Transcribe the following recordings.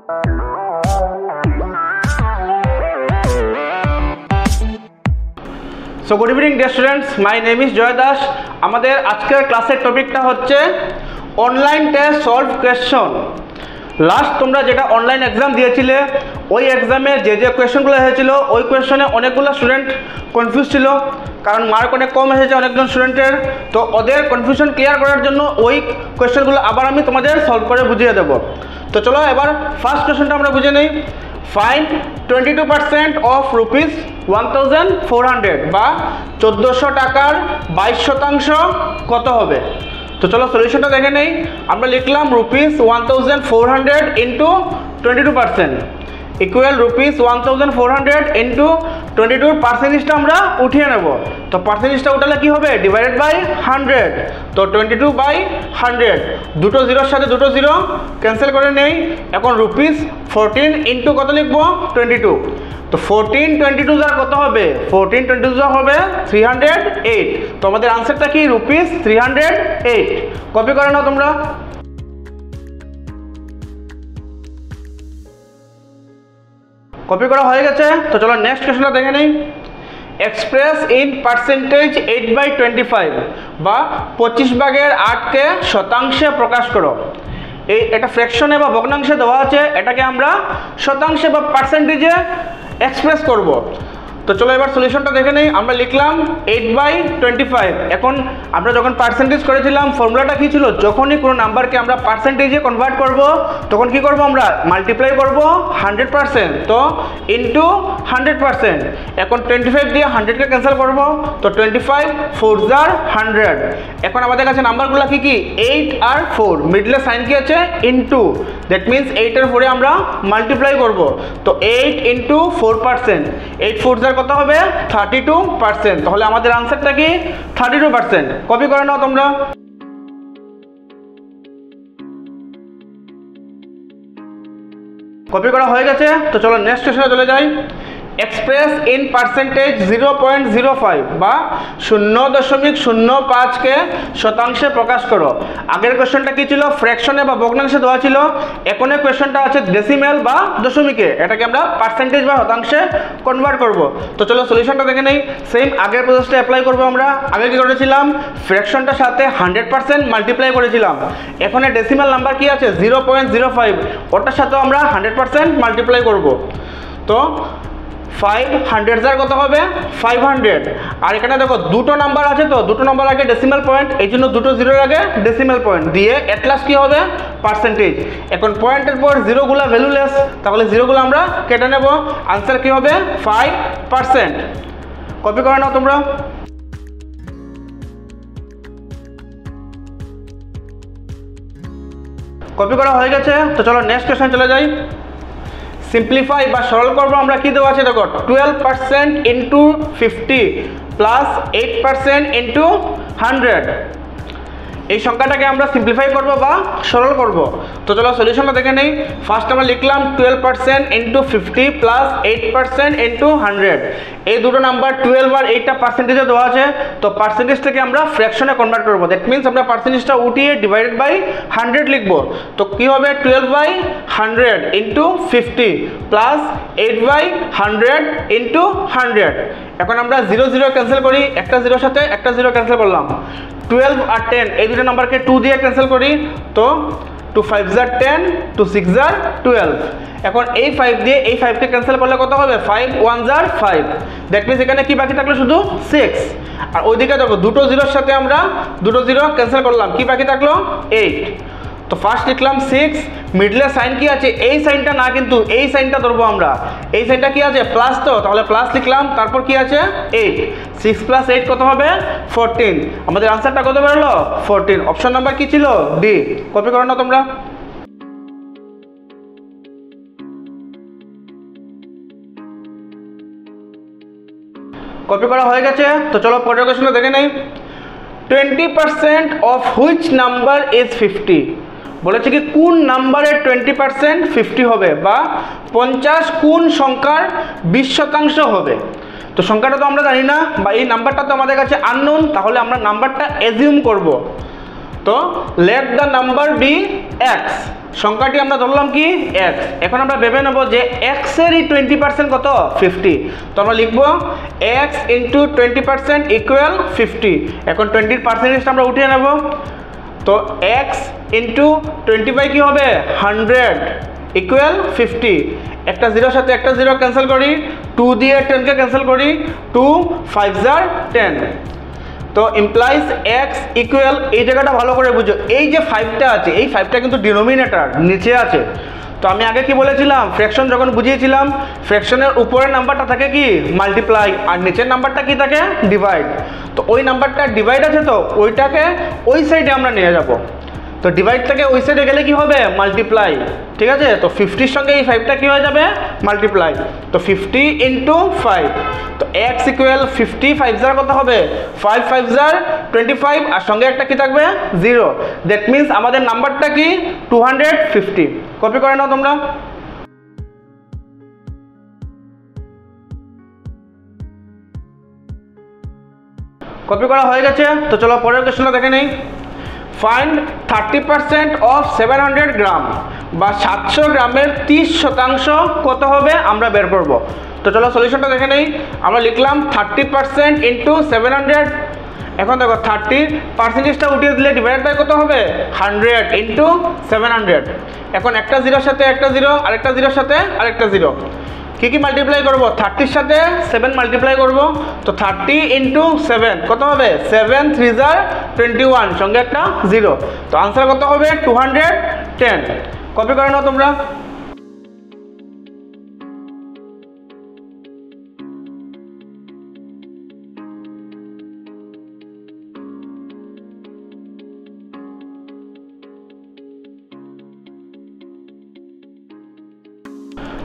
So good evening dear students, my name is Joy Das. আমাদের আজকের ক্লাসের টপিকটা হচ্ছে online test solve question. Last তোমরা যেটা অনলাইন এক্সাম দিয়েছিলে ওই এক্সামে যে কোয়েশ্চনগুলো এসেছিল ওই কোয়েশ্চনে অনেকগুলো স্টুডেন্ট কনফিউজ ছিল, কারণ মার্ক অনেক কম এসেছে অনেকজন স্টুডেন্টের। তো ওদের কনফিউশন ক্লিয়ার করার জন্য ওই কোয়েশ্চনগুলো আবার আমি তোমাদের সলভ করে বুঝিয়ে দেবো। তো চলো এবার ফার্স্ট কোয়েশ্চনটা আমরা বুঝে নিই। ফাইন্ড 22% অফ রুপিস 1400 বা 1400 টাকার 22% কত হবে। তো চলো সলিউশনটা দেখে নেই। আমরা লিখলাম rupees 1400 into 22% equal rupees 1400 into 22 পার্সেন্টেজটা আমরা উঠিয়ে নেব। তো পার্সেন্টেজটা উঠালে কি হবে, ডিভাইডেড বাই 100। তো 22/100, দুটো জিরোর সাথে দুটো জিরো ক্যান্সেল করে নেই। এখন রুপিস 14 ইন্টু কত লিখবো, 22। তো 14 22 যার কত হবে, 14 22 যার হবে 308। তো আমাদের আনসারটা কি, রুপিস 308। কপি করে নাও তোমরা। কপি করা হয়ে গেছে। তো চলো নেক্সট কোয়েশ্চনটা দেখে নেই। এক্সপ্রেস ইন পার্সেন্টেজ 8/25 বা 25/8কে শতাংশে প্রকাশ করো। এটা ফ্র্যাকশনে বা ভগ্নাংশে দেওয়া আছে, এটাকে আমরা শতাংশে বা পার্সেন্টেজে এক্সপ্রেস করব। তো চলো এবার সলিউশনটা দেখে নেই। আমরা লিখলাম 8/25। এখন আমরা যখন পার্সেন্টেজ করেছিলাম ফর্মুলাটা কী ছিল, যখনই কোনো নাম্বারকে আমরা পার্সেন্টেজে কনভার্ট করব তখন কি করব, আমরা মাল্টিপ্লাই করব 100%, তো ইন্টু 100%। এখন 25 দিয়ে 100কে ক্যান্সেল করব, তো 25 4 * 100। এখন আমাদের কাছে নাম্বারগুলো কি কি, 8 আর 4, মিডলে সাইন কি আছে, ইন্টু। দ্যাট মিনস 8 আর 4 আমরা মাল্টিপ্লাই করব। তো 8 ইন্টু 4%, 8 4 কত হবে, 32%। তাহলে আমাদের আনসারটা কি, 32%। কপি করে নাও তোমরা। কপি করা হয়ে গেছে। তো চলো নেক্সট কোয়েশ্চনে চলে যাই। এক্সপ্রেস ইন পার্সেন্টেজ 0.05 বা 0.05কে শতাংশে প্রকাশ করো। আগের কোয়েশ্চনটা কি ছিল, ফ্র্যাকশনে বা ভগ্নাংশে দেওয়া ছিল। এখনের কোয়েশ্চনটা আছে ডেসিমেল বা দশমিকে, এটাকে আমরা পার্সেন্টেজ বা শতাংশে কনভার্ট করব। তো চলো সলিউশনটা দেখে নেই। সেম আগের প্রসেসটা অ্যাপ্লাই করব আমরা। আগে কি করেছিলাম, ফ্র্যাকশনটার সাথে 100% মাল্টিপ্লাই করেছিলাম। এখন ডেসিমেল নাম্বার কি আছে, 0.05, ওটার সাথেও আমরা 100% মাল্টিপ্লাই করব। তো 500 যার কত হবে, 500। আর এখানে দেখো দুটো নাম্বার আছে, তো দুটো নাম্বার আগে ডেসিমাল পয়েন্ট, এই জন্য দুটো জিরোর আগে ডেসিমাল পয়েন্ট দিয়ে এট লাস্ট কি হবে, পার্সেন্টেজ। এখন পয়েন্টের পর জিরোগুলো ভ্যালুলেস, তাহলে জিরোগুলো আমরা কেটে নেব। আনসার কি হবে, 5%। কপি করে নাও তোমরা। কপি করা হয়ে গেছে। তো চলো নেক্সট কোয়েশ্চন চলে যাই। সিম্পলিফাই বা সরল করবো আমরা, কি দেওয়া আছে দেখো, 12% ইন্টু 50 প্লাস 8% ইন্টু 100। এই সংখ্যাটাকে আমরা সিম্পলিফাই করব বা সরল করব। তো চলো সলিউশনটা দেখে নেই। ফার্স্ট আমরা লিখলাম 12% ইন্টু 50 প্লাস 8% ইন্টু 100। এই দুটো নাম্বার 12 আর 8টা পার্সেন্টেজে দেওয়া আছে, তো পার্সেন্টেজটাকে আমরা ফ্র্যাকশনে কনভার্ট করব। দ্যাট মিনস আমরা পার্সেন্টেজটা উঠিয়ে ডিভাইডেড বাই 100 লিখব। তো কী হবে, 12/100 ইন্টু 50 প্লাস 8/100 ইন্টু 100। এখন আমরা 0 0 ক্যান্সেল করি, একটা জিরোর সাথে একটা জিরো ক্যান্সেল করলাম। 12 আর 10 এই দুটো নাম্বারকে 2 দিয়ে ক্যান্সেল করি, তো 2 5 * 10, 2 6 * 12। এখন এই 5 দিয়ে এই 5কে ক্যান্সেল করলে কত হবে, 5 1 * 5। দ্যাট মিনস এখানে কি বাকি থাকলো, শুধু 6। আর ওইদিকে দেখো দুটো জিরোর সাথে আমরা দুটো জিরো ক্যান্সেল করলাম, কি বাকি থাকলো, 8। তো ফার্স্ট লিখলাম 6, মিডলে সাইন কি আছে, এই সাইনটা না কিন্তু এই সাইনটা ধরবো আমরা। এই সাইনটা কি আছে, প্লাস, তো তাহলে প্লাস লিখলাম, তারপর কি আছে 8। 6 + 8 কত হবে, 14। আমাদের আনসারটা কত বেরোলো, 14। অপশন নাম্বার কি ছিল, ডি। কপি করো না তোমরা। কপি করা হয়ে গেছে। তো চলো পরের কোয়েশ্চনটা দেখে নেই। 20% অফ হুইচ নাম্বার ইজ 50। বলেছে কি কোন নাম্বারের 20% 50 হবে, বা 50 কোন সংখ্যার 20% হবে। তো সংখ্যাটা তো আমরা জানি না, বা এই নাম্বারটা তো আমাদের কাছে আননোন, তাহলে আমরা নাম্বারটা অ্যাজিউম করব। তো let the number be x. সংখ্যাটি আমরা ধরলাম কি এক্স। এখন আমরা ভেবে নেব যে এক্সেরই 20% কত 50। তো আমরা লিখবো এক্স ইন্টু 20% ইকুয়াল 50। এখন 20% আমরা উঠিয়ে নেব। তো এক্স ইন্টু 20 কি হবে 100 ইকুয়াল 50। একটা জিরোর সাথে একটা জিরো ক্যান্সেল করি, 2 দিয়ে 10কে ক্যান্সেল করি, 2 5 * 10। তো ইমপ্লাইজ এক্স ইকুয়াল, এই জায়গাটা ভালো করে বুঝো, এই যে 5টা আছে এই 5টা কিন্তু ডিনোমিনেটর নিচে আছে। তো আমি আগে কি বলেছিলাম, ফ্র্যাকশন যখন বুঝিয়েছিলাম ফ্র্যাকশনের উপরের নাম্বারটা থাকে কি মাল্টিপ্লাই আর নিচের নাম্বারটা কি থাকে ডিভাইড। তো ওই নাম্বারটা ডিভাইড আছে, তো ওইটাকে ওই সাইডে আমরা নিয়ে যাব। তো ডিভাইড থেকে ওই সাইডে গেলে কি হবে মাল্টিপ্লাই, ঠিক আছে। তো 50-র সঙ্গে এই 5টা কি হয়ে যাবে মাল্টিপ্লাই। তো 50 × 5। তো এক্স ইকুয়াল 50 5 * কত হবে 5 5 * 25 আর সঙ্গে একটা কি থাকবে 0। দ্যাট মিন্স আমাদের নাম্বারটা কি 250। কপি করে নাও তোমরা। কপি করা হয়ে গেছে। তো চলো পরের কোশ্চেনটা দেখে নেই। ফাইন্ড 30% অফ 700 গ্রাম বা 700 গ্রামের 30% কত হবে আমরা বের করব। তো চলো সলিউশনটা দেখে নেই। আমরা লিখলাম 30% ইন্টু 700। এখন দেখো 30%টা উঠিয়ে দিলে ডিভাইড বাই কত হবে 100 ইন্টু 700। এখন একটা জিরোর সাথে একটা জিরো, আরেকটা জিরোর সাথে আরেকটা জিরো, কি মাল্টিপ্লাই করব 30-র সাথে 7 মাল্টিপ্লাই করব। তো 30 ইন্টু 7 কত হবে 7 3 * 21 সঙ্গে একটা 0। তো আনসার কত হবে 210। কপি করে নাও তোমরা।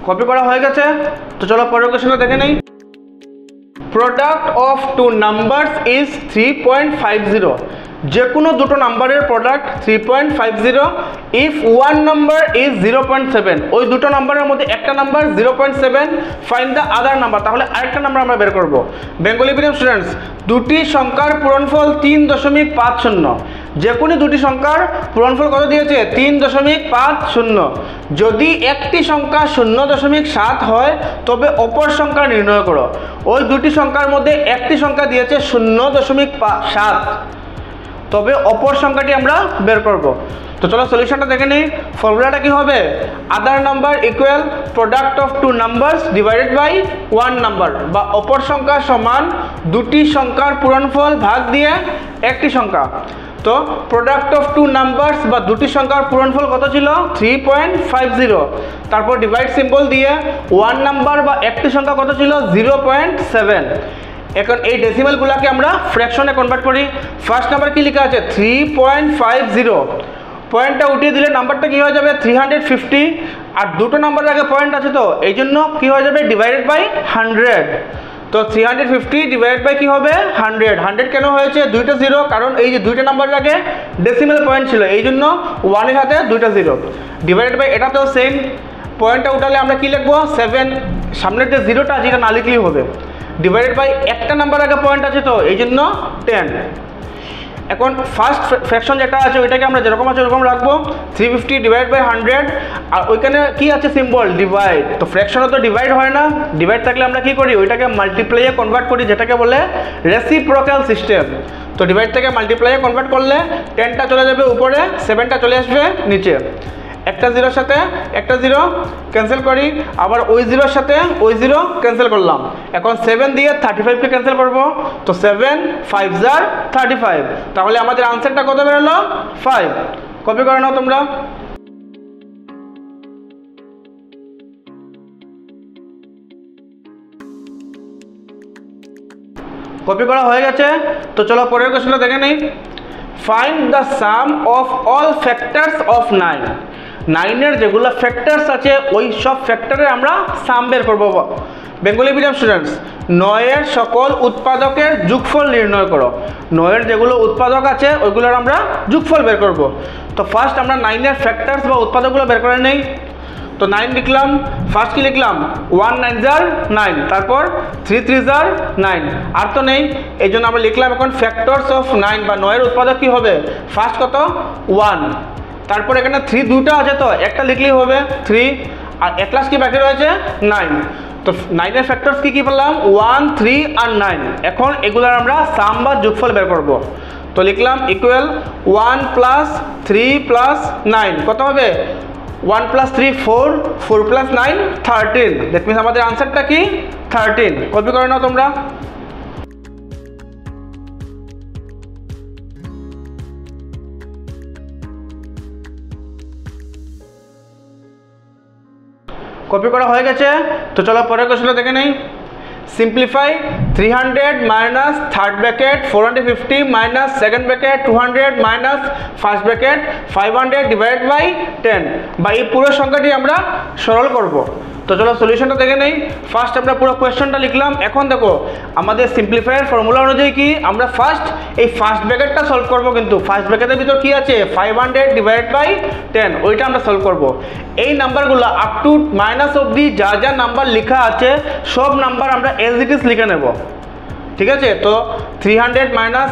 কপি করা হয়ে গেছে। তো চলো পরের কোশ্চেনটা দেখে নেই। Product of 2 numbers is 3.50। যে কোনো দুটো নাম্বারের product 3.50 if one number is 0.7। ওই দুটো নাম্বারের মধ্যে একটা number 0.7, find the other number. তাহলে আরেকটা নাম্বার আমরা বের করব। বেঙ্গলি মিডিয়াম স্টুডেন্টস, দুটি সংখ্যার পূরণফল 3.50। যে কোনো দুটি সংখ্যার পূরণফল কত দিয়েছে 3.50। যদি একটি সংখ্যা 0.7 হয় তবে অপর সংখ্যা নির্ণয় করো। ওই দুটি সংখ্যার মধ্যে একটি সংখ্যা দিয়েছে 0.7, তবে অপর সংখ্যাটি আমরা বের করব। তো চলো সলিউশনটা দেখে নিই। ফর্মুলাটা কি হবে other number equal product of 2 numbers divided by 1 number, বা অপর সংখ্যা সমান দুটি সংখ্যার পূরণফল ভাগ দিয়ে একটি সংখ্যা। তো প্রোডাক্ট অফ 2 নাম্বারস বা দুটি সংখ্যার পূরণফল কত ছিল 3.50। তারপর ডিভাইড সিম্বল দিয়ে 1 নাম্বার বা একটি সংখ্যা কত ছিল 0.7। এখন এই ডেসিমালগুলোকে আমরা ফ্র্যাকশনে কনভার্ট করি। ফার্স্ট নাম্বার কি লেখা আছে 3.50, পয়েন্টটা উঠিয়ে দিলে নাম্বারটা কি হয়ে যাবে 350। আর দুটো নাম্বারের আগে পয়েন্ট আছে, তো এই জন্য কি হয়ে যাবে ডিভাইডেড বাই 100। তো 350 ডিভাইডেড বাই কি হবে 100। 100 কেন হয়েছে দুইটা জিরো, কারণ এই যে দুইটা নাম্বারের আগে ডেসিমাল পয়েন্ট ছিল, এই জন্য 1 এর সাথে দুইটা জিরো ডিভাইডেড বাই। এটা তো সেম, পয়েন্টটা উঠালে আমরা কি লিখবো 7, সামনের যে জিরোটা আছে এটা না লিখলেই হবে। ডিভাইডেড বাই একটা নাম্বার আগে পয়েন্ট আছে, তো এই জন্য 10। এখন ফার্স্ট ফ্র্যাকশন যেটা আছে ওইটাকে আমরা যেরকম আছে ওরকম রাখবো 350 ডিভাইড বাই 100। আর ওইখানে কি আছে সিম্বল ডিভাইড। তো ফ্র্যাকশনে তো ডিভাইড হয় না, ডিভাইড থাকলে আমরা কি করি ওইটাকে মাল্টিপ্লাইয়ে কনভার্ট করি, যেটাকে বলে রেসিপ্রোকাল সিস্টেম। তো ডিভাইড থেকে মাল্টিপ্লাইয়ে কনভার্ট করলে 10টা চলে যাবে উপরে, 7টা চলে আসবে নিচে। একটা জিরোর সাথে একটা জিরো ক্যান্সেল করি, আবার ওই জিরোর সাথে ওই জিরো ক্যান্সেল করলাম। এখন 7 দিয়ে 35কে ক্যান্সেল করব। তো 7 5 * 35, তাহলে আমাদের আনসারটা কত বেরোলো 5। কপি করে নাও তোমরা। কপি করা হয়ে গেছে। তো চলো পরের কোশ্চেনটা দেখে নেই। Find the some of all factors of 9। 9-এর যেগুলো ফ্যাক্টরস আছে ওই সব ফ্যাক্টরের আমরা সাম বের করবো। বেঙ্গলি মিডিয়াম স্টুডেন্টস, 9-এর সকল উৎপাদকের যোগফল নির্ণয় করো। 9-এর যেগুলো উৎপাদক আছে ওইগুলোর আমরা যোগফল বের করব। তো ফার্স্ট আমরা 9-এর ফ্যাক্টরস বা উৎপাদকগুলো বের করে নেই। তো 9 লিখলাম, ফার্স্ট কি লিখলাম 1 9 * 9, তারপর 3 3 * 9, আর তো নেই, এই জন্য আমরা লিখলাম এখন ফ্যাক্টরস অফ 9 বা 9-এর উৎপাদক কি হবে ফার্স্ট কত 1, তারপর এখানে 3 দুটো আছে, তো একটা লিখলেই হবে 3, আর এক ক্লাস কি বাকি রয়েছে 9। তো 9 এর ফ্যাক্টরস কি পেলাম 1, 3 আর 9। এখন এগুলোর আমরা সাম বা যোগফল বের করব। তো লিখলাম ইকুয়াল 1 প্লাস 3 প্লাস 9 কত হবে 1 প্লাস 3 4, 4 প্লাস 9 13। দ্যাট মিনস আমাদের আনসারটা কি 13। কপি করে নাও তোমরা। কপি করা হয়ে গেছে, তো চলো পরের কোশ্চেনটা দেখে নেই। Simplify 300 minus third bracket 450 minus second bracket 200 minus first bracket 500 divided by 10, বা এই পুরো সংখ্যাটি আমরা সরল করব। তো চলো সলিউশনটা দেখে নেই। ফার্স্ট আমরা পুরো কোয়েশ্চনটা লিখলাম। এখন দেখো আমাদের সিম্পলিফায়ার ফর্মুলা অনুযায়ী কি আমরা ফার্স্ট এই ফার্স্ট ব্র্যাকেটটা সলভ করব, কিন্তু ফার্স্ট ব্র্যাকেটের ভিতর কি আছে 500 ডিভাইডেড বাই 10, ওইটা আমরা সলভ করব। এই নাম্বারগুলো আপ টু মাইনাস অবধি যা যা নাম্বার লেখা আছে সব নাম্বার আমরা এজ ইট ইজ লিখে নেব, ঠিক আছে। তো 300 minus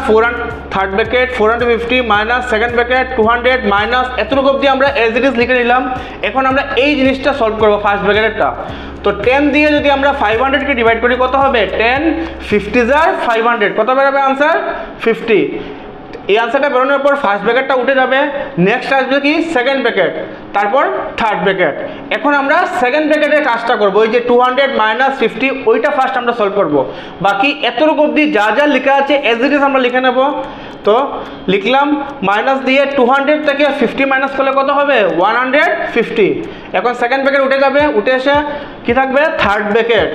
third bracket 450 minus second bracket 200 minus এতটুকু অবধি আমরা এজ ইট ইজ লিখে নিলাম। এখন আমরা এই জিনিসটা সলভ করবো ফার্স্ট ব্র্যাকেটটা। তো 10 দিয়ে যদি আমরা 500কে ডিভাইড করি কত হবে 10 50 500 কত বেরোবে আনসার 50। এই আনসারটা বেরোনোর পর ফার্স্ট ব্র্যাকেটটা উঠে যাবে, নেক্সট আসবে কি সেকেন্ড ব্র্যাকেট, তারপর থার্ড ব্র্যাকেট। এখন আমরা সেকেন্ড ব্র্যাকেটের কাজটা করবো, ওই যে 200 মাইনাস 50 ওইটা ফার্স্ট আমরা সলভ করব। বাকি এতটুকু অবধি যা যা লেখা আছে এজ ইট ইজ আমরা লিখে নেব। তো লিখলাম মাইনাস দিয়ে 200 থেকে 50 মাইনাস করলে কত হবে 150। এখন সেকেন্ড ব্র্যাকেট উঠে যাবে, উঠে এসে কি থাকবে থার্ড ব্র্যাকেট।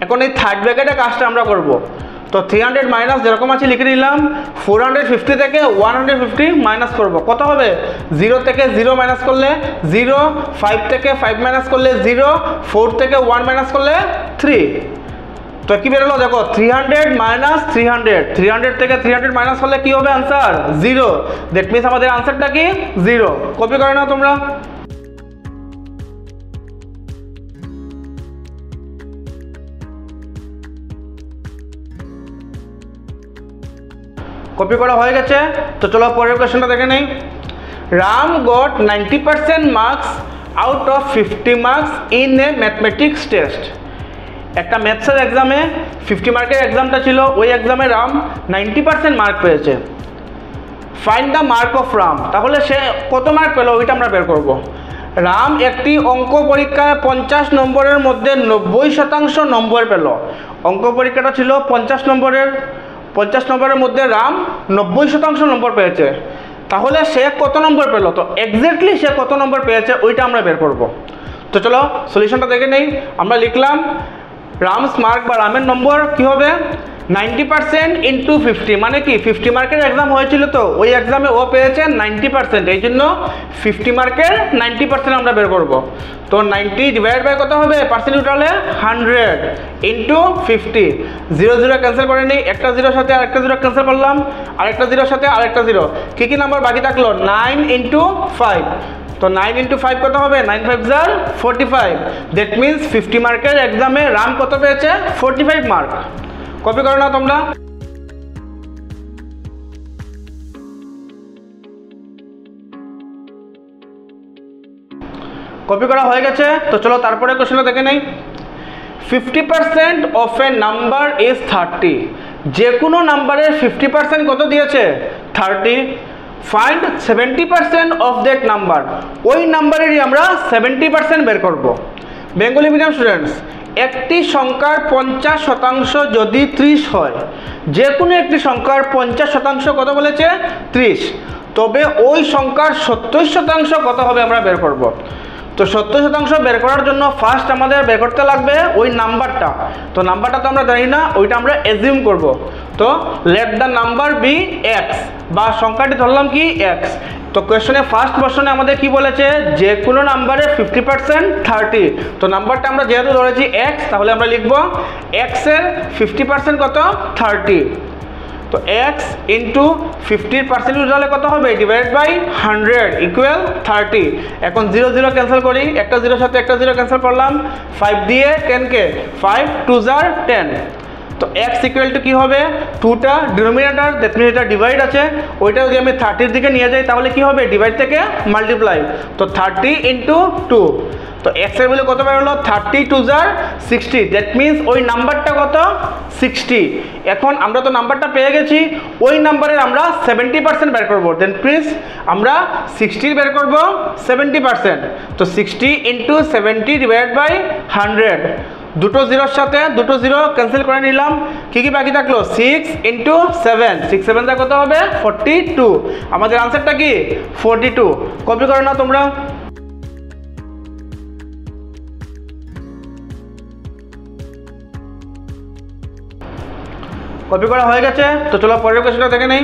এখন এই থার্ড ব্র্যাকেটের কাজটা আমরা করব। তো 300 মাইনাস যেরকম আছে লিখে নিলাম, 450 থেকে 150 মাইনাস করব, কত হবে 0 থেকে 0 মাইনাস করলে 0, 5 থেকে 5 মাইনাস করলে 0, 4 থেকে 1 মাইনাস করলে 3। তো কি বেরোলো দেখো 300 মাইনাস 300 থেকে 300 মাইনাস করলে কি হবে আনসার 0। দ্যাট মিনস আমাদের আনসারটা কি 0। কপি করে নাও তোমরা। কপি করা হয়ে গেছে, তো চলো পরের কোয়েশ্চনটা দেখে নেই। Ram goat 90% marks out of 50 marks in a mathematics test. একটা ম্যাথসের এক্সামে 50 মার্কের এক্সামটা ছিল, ওই এক্সামে রাম 90% মার্ক পেয়েছে। Find the mark of Ram, তাহলে সে কত মার্ক পেলো ওইটা আমরা বের করব। রাম একটি অঙ্ক পরীক্ষায় 50 নম্বরের মধ্যে 90% নম্বর পেল। অঙ্ক পরীক্ষাটা ছিল 50 নম্বরের, 50 নম্বরের মধ্যে রাম 90% নম্বর পেয়েছে। তাহলে সে কত নম্বর পেল, তো এক্স্যাক্টলি সে কত নম্বর পেয়েছে ওইটা আমরা বের করব। তো চলো সলিউশনটা দেখে নেই। আমরা লিখলাম রামস মার্ক বা রামের নম্বর কি হবে 90% ইন্টু 50, মানে কি 50 মার্কের এক্সাম হয়েছিল, তো ওই এক্সামে ও পেয়েছে 90%, এই জন্য 50 মার্কের 90% আমরা বের করব। তো 90 ডিভাইড বাই কত হবে পার্সেন্ট উঠালে 100 ইন্টু 50, 0 0 ক্যান্সেল করে নিই, একটা 0 সাথে আরেকটা 0 ক্যান্সেল করলাম, আরেকটা 0 সাথে আরেকটা 0, কী নাম্বার বাকি থাকলো 9 ইন্টু 5। তো 9 ইন্টু 5 কত হবে 9 5 = 45। দ্যাট মিনস 50 মার্কের এক্সামে রাম কত পেয়েছে 45 মার্ক। কপি করো না তোমরা। কপি করা হয়ে গেছে, তো চলো তারপরে কোশ্চেনটা দেখে নেই। 50% অফ এ নাম্বার ইজ 30। যে কোনো নাম্বারের 50% কত দিয়েছে 30। ফাইন্ড 70% অফ দ্যাট নাম্বার, ওই নাম্বারেরই আমরা 70% বের করব। বেঙ্গলি মিডিয়াম স্টুডেন্টস, একটি সংখ্যার 50% যদি 30 হয়, যে কোনো একটি সংখ্যার 50% কত বলেছে 30, তবে ওই সংখ্যার 70% কত হবে আমরা বের করব। তো 70% বের করার জন্য ফার্স্ট আমাদের বের করতে লাগবে ওই নাম্বারটা। তো নাম্বারটা তো আমরা জানি না, ওইটা আমরা অ্যাজিউম করব। তো let the number be x, বা সংখ্যাটি ধরলাম কি এক্স। তো কোয়েশ্চনে ফার্স্ট কোয়েশ্চনে আমাদের কি বলেছে যে কোনো নাম্বারে 50% 30। তো নাম্বারটা আমরা যেহেতু ধরেছি এক্স, তাহলে আমরা লিখব এক্স এর 50% কত 30। তো এক্স ইন্টু 50% উঠালে কত হবে ডিভাইড বাই 100 ইকুয়াল 30। এখন 0 0 ক্যান্সেল করি, একটা 0 সাথে একটা 0 ক্যান্সেল করলাম, 5 দিয়ে 10 কে 5 2 = 10। তো তো x ইকুয়াল টু কী হবে 2টা ডিনোমিনেটর, দ্যাট মিনস এটা ডিভাইড আছে, ওইটা যদি আমি 30-র দিকে নিয়ে যাই তাহলে কি হবে ডিভাইড থেকে মাল্টিপ্লাই, তো 30 ইন্টু 2, তো x এর ভ্যালু কত বের হলো 30 2 * 60, দ্যাট মিনস ওই নাম্বারটা কত 60। এখন আমরা তো নাম্বারটা পেয়ে গেছি, ওই নাম্বারের আমরা 70% বের করবো, দেন প্লিজ আমরা 60 বের করবো 70%, তো 60 ইন্টু 70 ডিভাইড বাই 100, দুটো জিরোর সাথে দুটো জিরো ক্যান্সেল করে নিলাম, কি কি বাকি থাকলো 6 ইন্টু 7, 6 7 কত হবে 42, আমাদের আনসারটা কি 42। কপি করো না তোমরা। কপি করা হয়ে গেছে, তো চলো পরের কোশ্চেনটা দেখে নেই।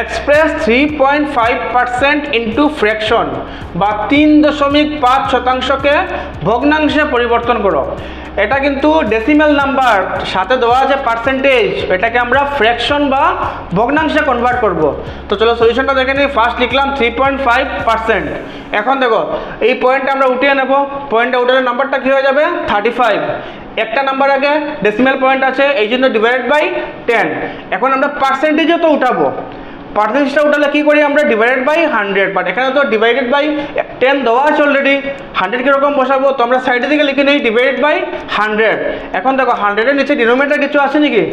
এক্সপ্রেস 3.5% ইন্টু ফ্র্যাকশন বা 3.5%কে ভগ্নাংশে পরিবর্তন করো। এটা কিন্তু ডেসিমেল নাম্বার, সাথে দেওয়া আছে পার্সেন্টেজ, এটাকে আমরা ফ্র্যাকশন বা ভগ্নাংশে কনভার্ট করব। তো চলো সলিউশনটা দেখে নিই। ফার্স্ট লিখলাম 3.5%। এখন দেখো এই পয়েন্টটা আমরা উঠিয়ে নেব, পয়েন্টটা উঠালে নাম্বারটা কী হয়ে যাবে 35, একটা নাম্বার আগে ডেসিমেল পয়েন্ট আছে এই জন্য ডিভাইডেড বাই 10। এখন আমরা পার্সেন্টেজও তো উঠাবো, পার্সেন্টেজটা উঠালে কী করি আমরা ডিভাইডেড বাই 100, বাট এখানে তো ডিভাইডেড বাই 10 দেওয়া আছে অলরেডি, 100 কীরকম বসাবো, তো আমরা সাইডের দিকে লিখে নিই ডিভাইডেড বাই 100। এখন দেখো 100-এর নিচে ডিনোমিনেটর কিছু আছে নাকি,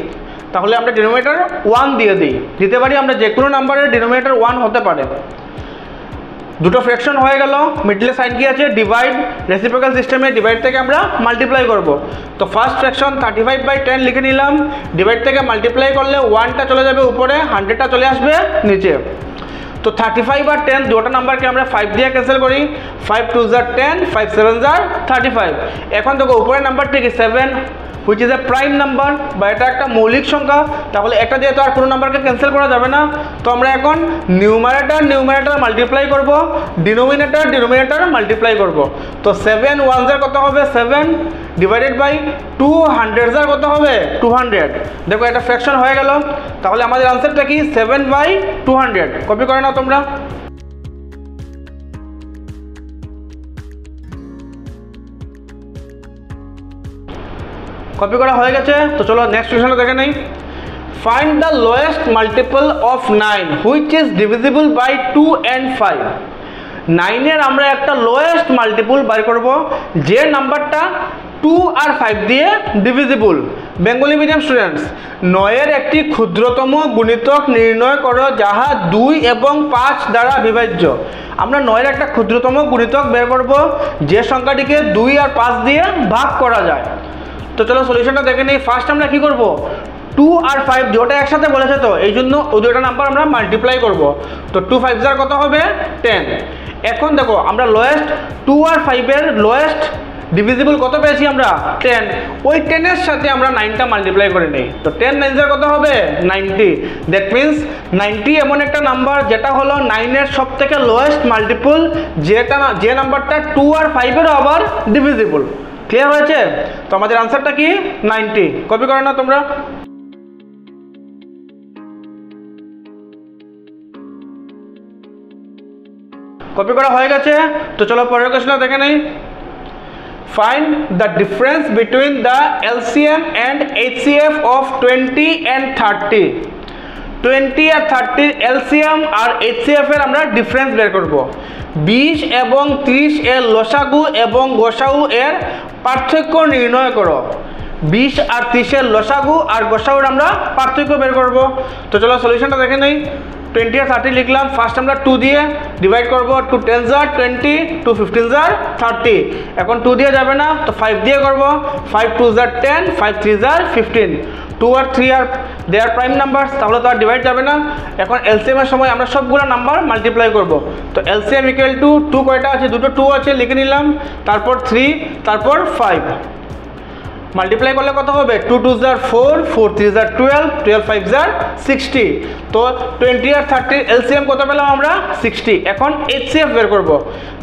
তাহলে আমরা ডিনোমিনেটর 1 দিয়ে দিই, দিতে পারি আমরা যে কোনো নাম্বারের ডিনোমিনেটর 1 হতে পারে। দুটো ফ্র্যাকশন হয়ে গেল, মিডলে সাইন কি আছে ডিভাইড, রেসিপ্রোকাল সিস্টেমে ডিভাইড থেকে আমরা মাল্টিপ্লাই করব। তো ফার্স্ট ফ্র্যাকশন 35/10 লিখে নিলাম, ডিভাইড থেকে মাল্টিপ্লাই করলে 1টা চলে যাবে উপরে, 100টা চলে আসবে নিচে। তো 35 আর 10 দুটো নাম্বারকে আমরা 5 দিয়ে ক্যান্সেল করি, 5 2 * 10, 5 7 * 35। এখন দেখো উপরের নাম্বারটি কি 7, which is a prime number, বা এটা একটা মৌলিক সংখ্যা, তাহলে একটা দিয়ে তো আর কোনো নাম্বারকে ক্যান্সেল করা যাবে না। তো আমরা এখন নিউমারেটর মাল্টিপ্লাই করব, ডিনোমিনেটর মাল্টিপ্লাই করব। তো 7 1s কত হবে 7, ডিভাইডেড বাই 2 100s কত হবে 200। দেখো এটা ফ্র্যাকশন হয়ে গেল, তাহলে আমাদের আনসারটা কি 7/200। কপি করে নাও তোমরা। কপি করা হয়ে গেছে, তো চলো নেক্সট কোশ্চেনটা দেখে নেই। Find the lowest multiple of 9 which is divisible by 2 and 5। 9-এর আমরা একটা লোয়েস্ট মাল্টিপল বের করব যে নাম্বারটা 2 আর 5 দিয়ে ডিভিজিবল। বেঙ্গলি মিডিয়াম স্টুডেন্টস, 9-এর একটি ক্ষুদ্রতম গুণিতক নির্ণয় করো যাহা 2 এবং 5 দ্বারা বিভাজ্য। আমরা 9-এর একটা ক্ষুদ্রতম গুণিতক বের করব যে সংখ্যাটিকে 2 আর 5 দিয়ে ভাগ করা যায়। তো চলো সলিউশনটা দেখে নিই। ফার্স্ট আমরা কি করব 2 আর 5 দুটো একসাথে বলেছে, তো এই জন্য ওই দুটো নাম্বার আমরা মাল্টিপ্লাই করব। তো 2 5 কত হবে 10। এখন দেখো আমরা লোয়েস্ট 2 আর 5-এর লোয়েস্ট ডিভিজিবল কত পেয়েছি আমরা 10, ওই 10-এর সাথে আমরা 9টা মাল্টিপ্লাই করে নিই। তো 10 9 কত হবে 90, দ্যাট মিনস 90 এমন একটা নাম্বার যেটা হলো 9-এর সব থেকে লোয়েস্ট মাল্টিপল, যে নাম্বারটা 2 আর 5-এরও আবার ডিভিজিবল। ক্লিয়ার হয়েছে? তো আমাদের আনসারটা কি 90। কপি করো না তোমরা। কপি করা হয়ে গেছে, তো চলো পরের কোশ্চেনটা দেখে নেই। Find the difference between the LCM and HCF of 20 and 30। 20 আর 30 এলসিএম আর এইচসিএফ এর আমরা ডিফারেন্স বের করব। 20 এবং 30 এর লসাগু এবং গসাগু এর পার্থক্য নির্ণয় করো। 20 আর 30 এর লসাগু আর গসাগুর আমরা পার্থক্য বের করব। তো চলো সলিউশনটা দেখে নেই। 20 আর 30 লিখলাম, ফার্স্ট আমরা 2 দিয়ে ডিভাইড করব, 2 10 * 20, 2 15 * 30। এখন 2 দিয়ে যাবে না, তো 5 দিয়ে করব, 5 2 * 10, 5 3 * 15। 2 আর 3 আর দে আর প্রাইম নাম্বার, তাহলে তো আর ডিভাইড যাবে না। এখন এলসিএম এর সময় আমরা সবগুলো নাম্বার মাল্টিপ্লাই করব। তো এলসিএম ইকুয়াল টু 2 কয়টা আছে, দুটো 2 আছে লিখে নিলাম, তারপর 3, তারপর 5। মাল্টিপ্লাই করলে কত হবে 2 2 * 4, 4 3 * 12, 12 5 * 60। তো 20 আর 30 এলসিএম কত পেলাম আমরা 60। এখন এইচসিএফ বের করব।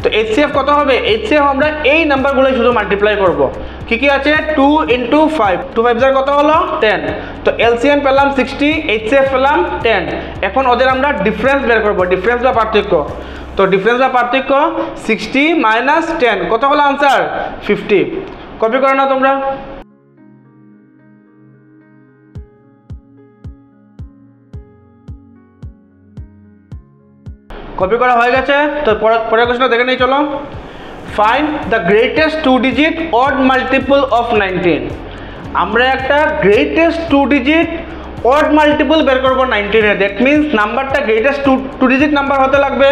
তো এইচসিএফ কত হবে, এইচসিএফ আমরা এই নাম্বারগুলো শুধু মাল্টিপ্লাই করব। কি কি আছে 2 × 5, 2 5 কত হলো 10। তো এলসিএম পেলাম 60, এইচসিএফ পেলাম 10। এখন ওদের আমরা ডিফারেন্স বের করব, ডিফারেন্স বা পার্থক্য। তো ডিফারেন্স বা পার্থক্য 60 - 10 কত হলো আনসার 50। কপি করো না তোমরা। কপি করা হয়ে গেছে। তো পরের কোশ্চেনটা দেখে নিই চলো। Find the greatest 2 digit odd multiple of 19। আমরা একটা গ্রেটেস্ট 2 ডিজিট অড মাল্টিপল বের করবো 19-এর। দ্যাট মিনস নাম্বারটা গ্রেটেস্ট 2 ডিজিট নাম্বার হতে লাগবে,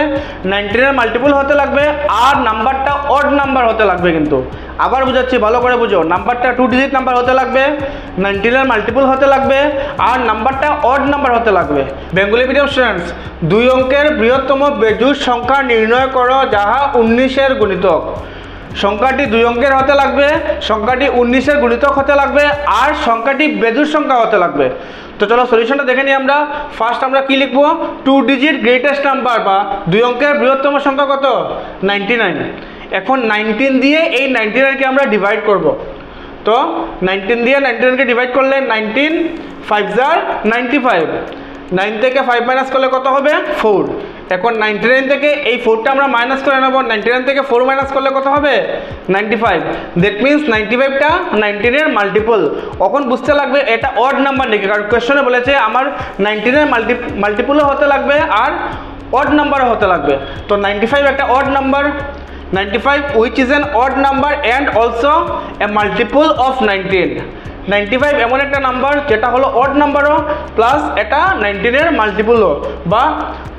19-এর মাল্টিপল হতে লাগবে, আর নাম্বারটা অড নাম্বার হতে লাগবে। কিন্তু আবার বুঝাচ্ছি, ভালো করে বুঝো, নাম্বারটা 2 ডিজিট নাম্বার হতে লাগবে, 19-এর মাল্টিপল হতে লাগবে, আর নাম্বারটা অড নাম্বার হতে লাগবে। বেঙ্গলি মিডিয়াম স্টুডেন্টস, 2 অঙ্কের বৃহত্তম বেজোড় সংখ্যা নির্ণয় করো যাহা 19-এর গুণিতক। সংখ্যাটি 2 অঙ্কের হতে লাগবে, সংখ্যাটি 19-এর গুণিতক হতে লাগবে, আর সংখ্যাটি বেজোড় সংখ্যা হতে লাগবে। তো চলো সলিউশনটা দেখে নিই আমরা। ফার্স্ট আমরা কি লিখবো, 2 ডিজিট গ্রেটেস্ট নাম্বার বা 2 অঙ্কের বৃহত্তম সংখ্যা কত, 99। এখন 19 দিয়ে এই 99কে আমরা ডিভাইড করব। তো 19 দিয়ে 99কে ডিভাইড করলে 19 5 * 95, 9 থেকে 5 মাইনাস করলে কত হবে, 4। এখন 99 থেকে এই 4টা আমরা মাইনাস করে নেব, 99 থেকে 4 মাইনাস করলে কত হবে, 95। দ্যাট মিনস 95টা 19-এর মাল্টিপল। এখন বুঝতে লাগবে এটা অড নাম্বার নাকি, কারণ কোয়েশ্চনে বলেছে আমার 19-এর মাল্টিপলও হতে লাগবে আর অড নাম্বারও হতে লাগবে। তো 95 একটা odd number, 95 which is an odd number and also a multiple of 19। 95 এমন একটা নাম্বার যেটা হলো অড নাম্বারও প্লাস এটা 19-এর মাল্টিপলও বা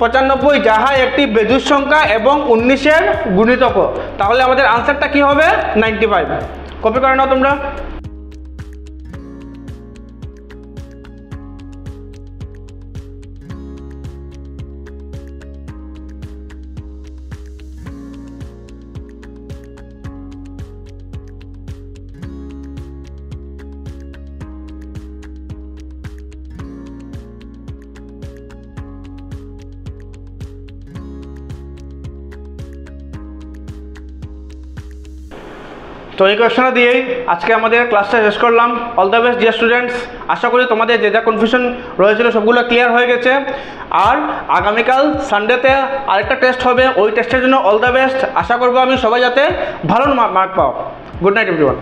95 যাহা একটি বেজোড় সংখ্যা এবং 19-এর গুণিতকও। তাহলে আমাদের আনসারটা কি হবে, 95। কপি করে নাও তোমরা। তো এই কোয়েশ্চেনটা দিয়েই আজকে আমাদের ক্লাসটা শেষ করলাম। All the best dear students. আশা করি তোমাদের যে যা কনফিউশন রয়েছিল সবগুলো ক্লিয়ার হয়ে গেছে। আর আগামীকাল সানডেতে আরেকটা টেস্ট হবে, ওই টেস্টের জন্য অল দ্য বেস্ট। আশা করবো আমি সবাই যাতে ভালো মার্ক পাও। Good night everyone.